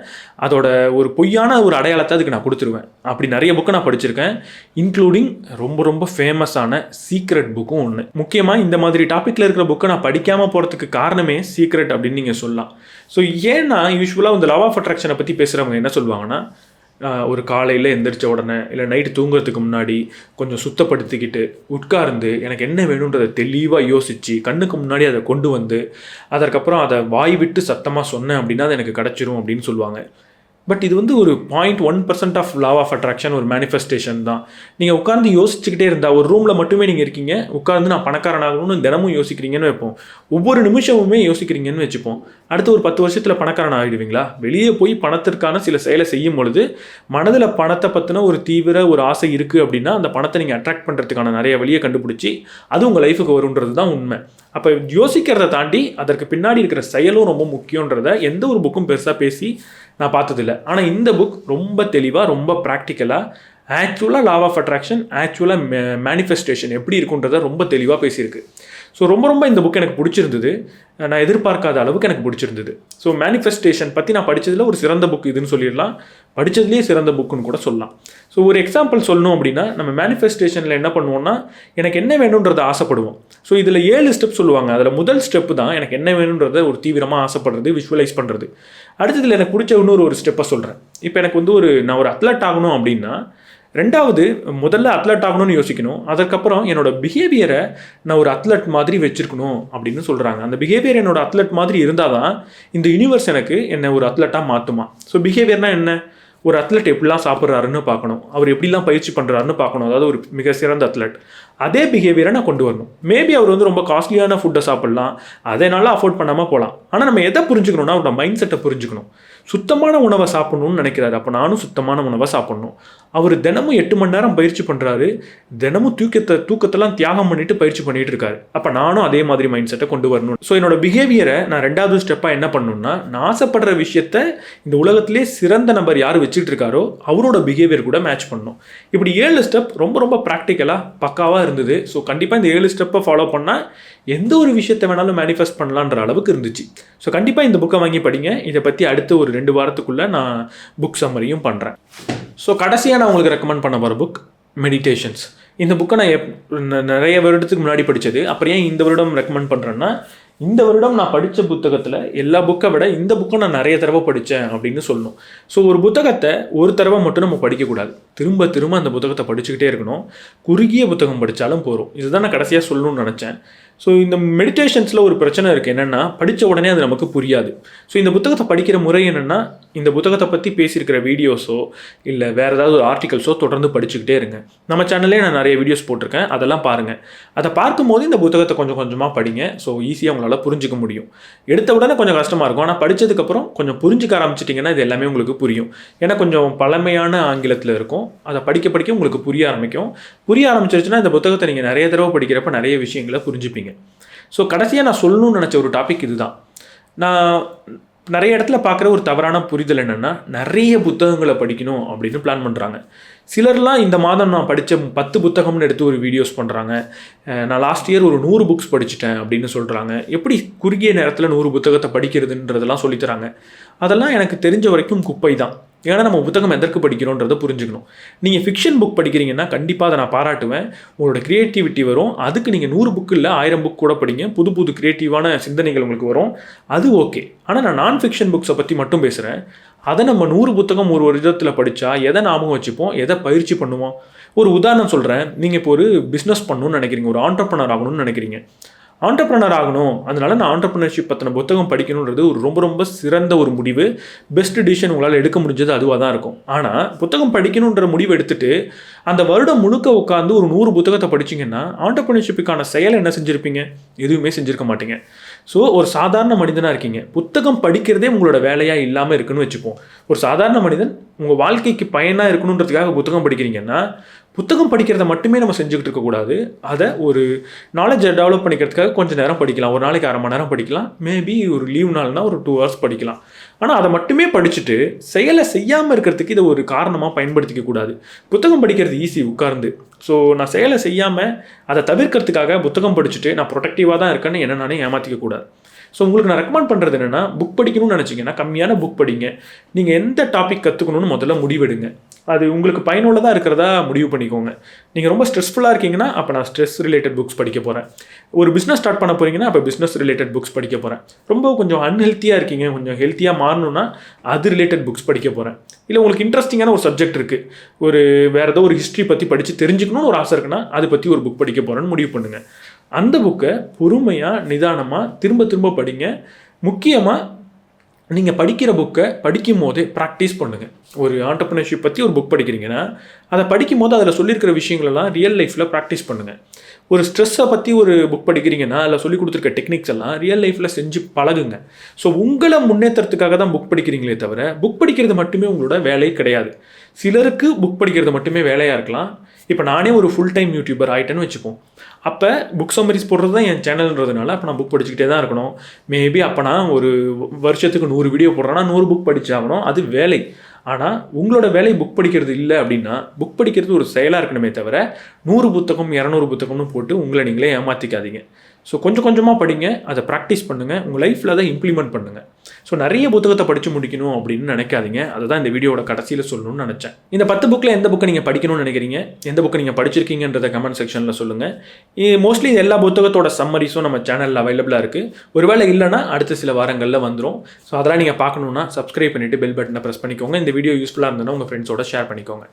அதோட ஒரு பொய்யான ஒரு அடையாளத்தை அதுக்கு நான் கொடுத்துருவேன். அப்படி நிறைய புக்கை நான் படிச்சிருக்கேன், இன்க்ளூடிங் ரொம்ப ஃபேமஸான சீக்ரெட் புக்கும் ஒன்று. முக்கியமாக இந்த மாதிரி டாப்பிக்கில் இருக்கிற புக்கை நான் படிக்காமல் போகிறதுக்கு காரணமே சீக்ரெட் அப்படின்னு நீங்கள் சொல்லலாம். ஸோ ஏன்னா யூஸ்வலாக இந்த லா ஆஃப் அட்ராக்ஷனை பற்றி பேசுகிறவங்க என்ன சொல்லுவாங்கன்னா, ஒரு காலையில் எந்திரிச்ச உடனே இல்லை நைட்டு தூங்குறதுக்கு முன்னாடி கொஞ்சம் சுத்தப்படுத்திக்கிட்டு உட்கார்ந்து எனக்கு என்ன வேணுன்றதை தெளிவாக யோசித்து கண்ணுக்கு முன்னாடி அதை கொண்டு வந்து அதற்கப்புறம் அதை வாய் விட்டு சத்தமாக சொன்னேன் அப்படின்னா அது எனக்கு கிடச்சிரும் அப்படின்னு சொல்லுவாங்க. பட் இது ஒரு 0.1% ஆஃப் லா ஆஃப் அட்ராக்ஷன், ஒரு மேனிஃபெஸ்டேஷன் தான். நீங்கள் உட்கார்ந்து யோசிச்சுக்கிட்டே இருந்தால் ஒரு ரூமில் மட்டுமே நீங்கள் இருக்கீங்க, உட்கார்ந்து நான் பணக்காரனாகணும்னு தினமும் யோசிக்கிறீங்கன்னு வைப்போம். ஒவ்வொரு நிமிஷமுமே யோசிக்கிறீங்கன்னு வச்சுப்போம். அடுத்து ஒரு 10 வருஷத்தில் பணக்காரன் ஆகிடுவீங்களா? வெளியே போய் பணத்திற்கான சில செயலை செய்யும் பொழுது மனதில் பணத்தை பற்றின ஒரு தீவிர ஒரு ஆசை இருக்குது அப்படின்னா அந்த பணத்தை நீங்கள் அட்ராக்ட் பண்ணுறதுக்கான நிறைய வழியை கண்டுபிடிச்சி அது உங்கள் லைஃபுக்கு வருன்றது தான் உண்மை. அப்போ யோசிக்கிறத தாண்டி அதற்கு பின்னாடி இருக்கிற செயலும் ரொம்ப முக்கியன்றதை எந்த ஒரு புக்கும் பெருசாக பேசி நான் பார்த்ததில்லை. ஆனால் இந்த புக் ரொம்ப தெளிவாக ரொம்ப ப்ராக்டிக்கலாக ஆக்சுவலாக லா ஆஃப் அட்ராக்ஷன், ஆக்சுவலாக மேனிஃபெஸ்டேஷன் எப்படி இருக்குன்றதை ரொம்ப தெளிவாக பேசியிருக்கு. ஸோ ரொம்ப இந்த புக் எனக்கு பிடிச்சிருந்தது. நான் எதிர்பார்க்காத அளவுக்கு எனக்கு பிடிச்சிருந்தது. ஸோ மேனிஃபெஸ்டேஷன் பற்றி நான் படித்ததில் ஒரு சிறந்த புக் இதுன்னு சொல்லிடலாம், படித்ததுலேயே சிறந்த புக்குன்னு கூட சொல்லலாம். ஸோ ஒரு எக்ஸாம்பிள் சொல்லணும் அப்படின்னா நம்ம மேனிஃபெஸ்டேஷனில் என்ன பண்ணுவோம்னா எனக்கு என்ன வேணுன்றதை ஆசைப்படுவோம். ஸோ இதில் 7 ஸ்டெப் சொல்லுவாங்க. அதில் முதல் ஸ்டெப்பு தான் எனக்கு என்ன வேணுன்றதை ஒரு தீவிரமாக ஆசைப்படுறது, விஷுவலைஸ் பண்ணுறது. அடுத்ததில் எனக்கு பிடிச்ச இன்னொரு ஸ்டெப்பை சொல்கிறேன். இப்போ எனக்கு நான் ஒரு அத்லட் ஆகணும் அப்படின்னா ரெண்டாவது முதல்ல அத்லட் ஆகணும்னு யோசிக்கணும். அதுக்கப்புறம் என்னோட பிஹேவியரை நான் ஒரு அத்லட் மாதிரி வச்சுருக்கணும் அப்படின்னு சொல்கிறாங்க. அந்த பிஹேவியர் என்னோட அத்லட் மாதிரி இருந்தால் தான் இந்த யூனிவர்ஸ் எனக்கு என்னை ஒரு அத்லட்டாக மாற்றுமா. ஸோ பிஹேவியர்னால் என்ன? ஒரு அத்லட் எப்படிலாம் சாப்பிட்றாருன்னு பார்க்கணும், அவர் எப்படிலாம் பயிற்சி பண்ணுறாருன்னு பார்க்கணும். அதாவது ஒரு மிக சிறந்த அத்லட். அதே பிஹேவியரை நான் கொண்டு வரணும். மேபி அவர் ரொம்ப காஸ்ட்லியான ஃபுட்டை சாப்பிட்லாம், அதனால் அஃபோர்ட் பண்ணாமல் போகலாம். ஆனால் நம்ம எதை புரிஞ்சுக்கணும்னா அவரோட மைண்ட் செட்டை புரிஞ்சுக்கணும். சுத்தமான உணவை சாப்பிட்ணுன்னு நினைக்கிறாரு, அப்போ நானும் சுத்தமான உணவை சாப்பிட்ணும். அவர் தினமும் 8 மணி நேரம் பயிற்சி பண்ணுறாரு, தினமும் தூக்கத்தெல்லாம் தியாகம் பண்ணிட்டு பயிற்சி பண்ணிட்டு இருக்காரு, அப்போ நானும் அதே மாதிரி மைண்ட் செட்டை கொண்டு வரணும். ஸோ என்னோட பிஹேவியரை நான் 2வது ஸ்டெப்பாக என்ன பண்ணணும்னா நான் ஆசைப்படுற விஷயத்த இந்த உலகத்திலே சிறந்த நபர் யார் வச்சுட்டு இருக்காரோ அவரோட பிஹேவியர் கூட மேட்ச் பண்ணணும். இப்படி 7 ஸ்டெப் ரொம்ப ப்ராக்டிக்கலாக பக்காவாக இருந்தது. ஸோ கண்டிப்பாக இந்த 7 ஸ்டெப்பை ஃபாலோ பண்ணால் எந்த ஒரு விஷயத்தை வேணாலும் மேனிஃபெஸ்ட் பண்ணலான்ற அளவுக்கு இருந்துச்சு. ஸோ கண்டிப்பாக இந்த புக்கை வாங்கி படிங்க. இதை பற்றி அடுத்து ஒரு 2 வாரத்துக்குள்ளே நான் புக் சம்மரியும் பண்ணுறேன். ஸோ கடைசியாக நான் உங்களுக்கு ரெக்கமெண்ட் பண்ண போகிற புக் மெடிடேஷன்ஸ். இந்த புக்கை நான் நிறைய வருடத்துக்கு முன்னாடி படித்தது. அப்புறம் ஏன் இந்த வருடம் ரெக்கமெண்ட் பண்ணுறேன்னா இந்த வருடம் நான் படித்த புத்தகத்தில் எல்லா புக்கை விட இந்த புக்கை நான் நிறைய தடவை படித்தேன் அப்படின்னு சொல்லணும். ஸோ ஒரு புத்தகத்தை ஒரு தடவை மட்டும் நம்ம படிக்கக்கூடாது, திரும்ப அந்த புத்தகத்தை படிச்சுக்கிட்டே இருக்கணும். குறுகிய புத்தகம் படித்தாலும் போகிறோம். இதுதான் நான் கடைசியாக சொல்லணும்னு நினச்சேன். ஸோ இந்த மெடிடேஷன்ஸில் ஒரு பிரச்சனை இருக்குது. என்னென்னா படித்த உடனே அது நமக்கு புரியாது. ஸோ இந்த புத்தகத்தை படிக்கிற முறை என்னென்னா இந்த புத்தகத்தை பற்றி பேசியிருக்கிற வீடியோஸோ இல்லை வேறு ஏதாவது ஒரு ஆர்டிகல்ஸோ தொடர்ந்து படிச்சுக்கிட்டே இருங்க. நம்ம சேனல்லே நான் நிறைய வீடியோஸ் போட்டிருக்கேன், அதெல்லாம் பாருங்கள். அதை பார்க்கும்போது இந்த புத்தகத்தை கொஞ்சம் கொஞ்சமாக படிங்க. ஸோ ஈஸியாக உங்களால் புரிஞ்சிக்க முடியும். எடுத்த உடனே கொஞ்சம் கஷ்டமாக இருக்கும், ஆனால் படித்ததுக்கப்புறம் கொஞ்சம் புரிஞ்சிக்க ஆரம்பிச்சிட்டிங்கன்னா இது எல்லாமே உங்களுக்கு புரியும். ஏன்னா கொஞ்சம் பழமையான ஆங்கிலத்தில் இருக்கும், அதை படிக்க உங்களுக்கு புரிய ஆரம்பிக்கும். புரிய ஆரம்பிச்சிருச்சுன்னா இந்த புத்தகத்தை நீங்கள் நிறைய தடவை படிக்கிறப்ப நிறைய விஷயங்களை புரிஞ்சுப்பீங்க. ஸோ கடைசியாக நான் சொல்லணும்னு நினச்ச ஒரு டாபிக் இதுதான். நான் நிறைய இடத்துல பார்க்குற ஒரு தவறான புரிதல் என்னென்னா நிறைய புத்தகங்களை படிக்கணும் அப்படின்னு பிளான் பண்ணுறாங்க. சிலர்லாம் இந்த மாதம் நான் படித்த 10 புத்தகம்னு எடுத்து ஒரு வீடியோஸ் பண்ணுறாங்க. நான் லாஸ்ட் இயர் ஒரு 100 புக்ஸ் படிச்சுட்டேன் அப்படின்னு சொல்கிறாங்க. எப்படி குறுகிய நேரத்தில் 100 புத்தகத்தை படிக்கிறதுன்றதெல்லாம் சொல்லித்தராங்க. அதெல்லாம் எனக்கு தெரிஞ்ச வரைக்கும் குப்பை தான். ஏன்னா நம்ம புத்தகம் எதற்கு படிக்கிறோன்றதை புரிஞ்சுக்கணும். நீங்கள் ஃபிக்ஷன் புக் படிக்கிறீங்கன்னா கண்டிப்பாக அதை நான் பாராட்டுவேன். உங்களோட க்ரியேட்டிவிட்டி வரும். அதுக்கு நீங்கள் 100 புக் இல்லை 1000 புக் கூட படிங்க. புது புது க்ரியேட்டிவான சிந்தனைகள் உங்களுக்கு வரும். அது ஓகே. ஆனால் நான் நான் ஃபிக்ஷன் புக்ஸை பற்றி மட்டும் பேசுகிறேன். அதை நம்ம 100 புத்தகம் ஒரு விதத்தில் படித்தா எதை ஞாபகம் வச்சுப்போம், எதை பயிற்சி பண்ணுவோம். ஒரு உதாரணம் சொல்கிறேன். நீங்கள் இப்போ ஒரு பிஸ்னஸ் பண்ணணும்னு நினைக்கிறீங்க, ஒரு ஆண்டர்ப்ரனர் ஆகணும்னு நினைக்கிறீங்க. ஆண்டர்ப்ரனர் ஆகணும், அதனால நான் ஆண்டர்ப்ரனர்ஷிப் பற்றின புத்தகம் படிக்கணுன்றது ஒரு ரொம்ப சிறந்த ஒரு முடிவு. பெஸ்ட் டிசிஷன் உங்களால் எடுக்க முடிஞ்சது அதுவாக தான் இருக்கும். ஆனால் புத்தகம் படிக்கணுன்ற முடிவு எடுத்துட்டு அந்த வருடம் முழுக்க உட்காந்து ஒரு 100 புத்தகத்தை படிச்சிங்கன்னா ஆண்டர்ப்ரனர்ஷிப்புக்கான செயல் என்ன செஞ்சுருப்பீங்க? எதுவுமே செஞ்சுருக்க மாட்டீங்க. ஸோ ஒரு சாதாரண மனிதனாக இருக்கீங்க, புத்தகம் படிக்கிறதே உங்களோட வேலையாக இல்லாமல் இருக்குன்னு வச்சுப்போம். ஒரு சாதாரண மனிதன் உங்கள் வாழ்க்கைக்கு பயனாக இருக்கணுன்றதுக்காக புத்தகம் படிக்கிறீங்கன்னா புத்தகம் படிக்கிறத மட்டுமே நம்ம செஞ்சுக்கிட்டு இருக்கக்கூடாது. அதை ஒரு நாலேஜை டெவலப் பண்ணிக்கிறதுக்காக கொஞ்சம் நேரம் படிக்கலாம். ஒரு நாளைக்கு 1/2 மணி நேரம் படிக்கலாம். மேபி ஒரு லீவ் நாள்னா ஒரு 2 hours படிக்கலாம். ஆனால் அதை மட்டுமே படிச்சுட்டு செயலை செய்யாமல் இருக்கிறதுக்கு இதை ஒரு காரணமாக பயன்படுத்திக்க கூடாது. புத்தகம் படிக்கிறது ஈஸி உட்கார்ந்து. ஸோ நான் செயலை செய்யாமல் அதை தவிர்க்கிறதுக்காக புத்தகம் படிச்சுட்டு நான் ப்ரொடக்டிவாக தான் இருக்கேன்னு என்ன நானே ஏமாற்றிக்க கூடாது. ஸோ உங்களுக்கு நான் ரெக்கமெண்ட் பண்ணுறது என்னென்னா, புக் படிக்கணும்னு நினச்சிங்கன்னா கம்மியான புக் படிங்க. நீங்கள் எந்த டாபிக் கற்றுக்கணும்னு முதல்ல முடிவெடுங்க. அது உங்களுக்கு பயனுள்ளதாக இருக்கிறதா முடிவு பண்ணிக்கோங்க. நீங்கள் ரொம்ப ஸ்ட்ரெஸ்ஃபுல்லாக இருக்கீங்கன்னா அப்போ நான் ஸ்ட்ரெஸ் ரிலேட்டட் புக்ஸ் படிக்க போகிறேன். ஒரு பிஸ்னஸ் ஸ்டார்ட் பண்ண போகிறீங்கன்னா அப்போ பிஸ்னஸ் ரிலேட்டட் புக்ஸ் படிக்க போகிறேன். ரொம்ப கொஞ்சம் அன்ஹெல்த்தியாக இருக்கீங்க, கொஞ்சம் ஹெல்த்தியாக மாறணும்னா அது ரிலேட்டட் புக்ஸ் படிக்க போகிறேன். இல்லை உங்களுக்கு இன்ட்ரெஸ்டிங்கான ஒரு சப்ஜெக்ட் இருக்குது, ஒரு வேறு ஏதோ ஒரு ஹிஸ்ட்ரி பற்றி படித்து தெரிஞ்சுக்கணும்னு ஒரு ஆசை இருக்குன்னா அதை பற்றி ஒரு புக் படிக்க போகிறேன்னு முடிவு பண்ணுங்கள். அந்த புக்கை பொறுமையாக நிதானமாக திரும்ப படிங்க. முக்கியமாக நீங்கள் படிக்கிற புக்கை படிக்கும் போதே ப்ராக்டிஸ் பண்ணுங்கள். ஒரு ஆண்டர்ப்ரனர்ஷிப் பற்றி ஒரு புக் படிக்கிறீங்கன்னா அதை படிக்கும் போது அதில் சொல்லியிருக்கிற விஷயங்களெல்லாம் ரியல் லைஃப்பில் ப்ராக்டிஸ் பண்ணுங்கள். ஒரு ஸ்ட்ரெஸ்ஸை பற்றி ஒரு புக் படிக்கிறீங்கன்னா அதில் சொல்லி கொடுத்துருக்க டெக்னிக்ஸ் எல்லாம் ரியல் லைஃப்பில் செஞ்சு பழகுங்க. ஸோ உங்களை முன்னேற்றத்துக்காக தான் புக் படிக்கிறீங்களே தவிர புக் படிக்கிறது மட்டுமே உங்களோட வேலை கிடையாது. சிலருக்கு புக் படிக்கிறது மட்டுமே வேலையாக இருக்கலாம். இப்போ நானே ஒரு ஃபுல் டைம் யூடியூபர் ஆகிட்டேன்னு வச்சுப்போம். அப்போ புக் சம்மரிஸ் போடுறது தான் என் சேனல்ன்றதுனால அப்போ நான் புக் படிச்சுக்கிட்டே தான் இருக்கணும். மேபி அப்போ நான் ஒரு வருஷத்துக்கு 100 வீடியோ போடுறேன்னா 100 புக் படிச்சாகணும். அது வேலை. ஆனால் உங்களோட வேலை புக் படிக்கிறது இல்லை அப்படின்னா புக் படிக்கிறது ஒரு செயலாக இருக்கணுமே தவிர 100 புத்தகம் 200 புத்தகம்னு போட்டு உங்களை நீங்களே ஏமாற்றிக்காதீங்க. ஸோ கொஞ்சம் கொஞ்சமாக படிங்க, அதை ப்ராக்டிஸ் பண்ணுங்கள், உங்கள் லைஃப்பில் அதை இம்ப்ளிமெண்ட் பண்ணுங்கள். ஸோ நிறைய புத்தகத்தை படித்து முடிக்கணும் அப்படின்னு நினைக்காதீங்க. அதை தான் இந்த வீடியோட கடைசியில் சொல்லணும்னு நினச்சேன். இந்த 10 புக்கில் எந்த புக்கை நீங்கள் படிக்கணும்னு நினைக்கிறீங்க, எந்த புக்கை நீங்கள் படிச்சிருக்கீங்கன்றதை கமெண்ட் செக்ஷனில் சொல்லுங்கள். மோஸ்ட்லி எல்லா புத்தகத்தோட சம்மரிஸும் நம்ம சேனலில் அவைலபிளாக இருக்குது. ஒருவேளை இல்லைனா அடுத்த சில வாரங்களில் வந்துடும். ஸோ அதெல்லாம் நீங்கள் பார்க்கணுன்னா சப்ஸ்கிரைப் பண்ணிவிட்டு பெல் பட்டனை ப்ரெஸ் பண்ணிக்கோங்க. இந்த வீடியோ யூஸ்ஃபுல்லாக இருந்ததுன்னா உங்கள் ஃப்ரெண்ட்ஸோட ஷேர் பண்ணிக்கோங்க.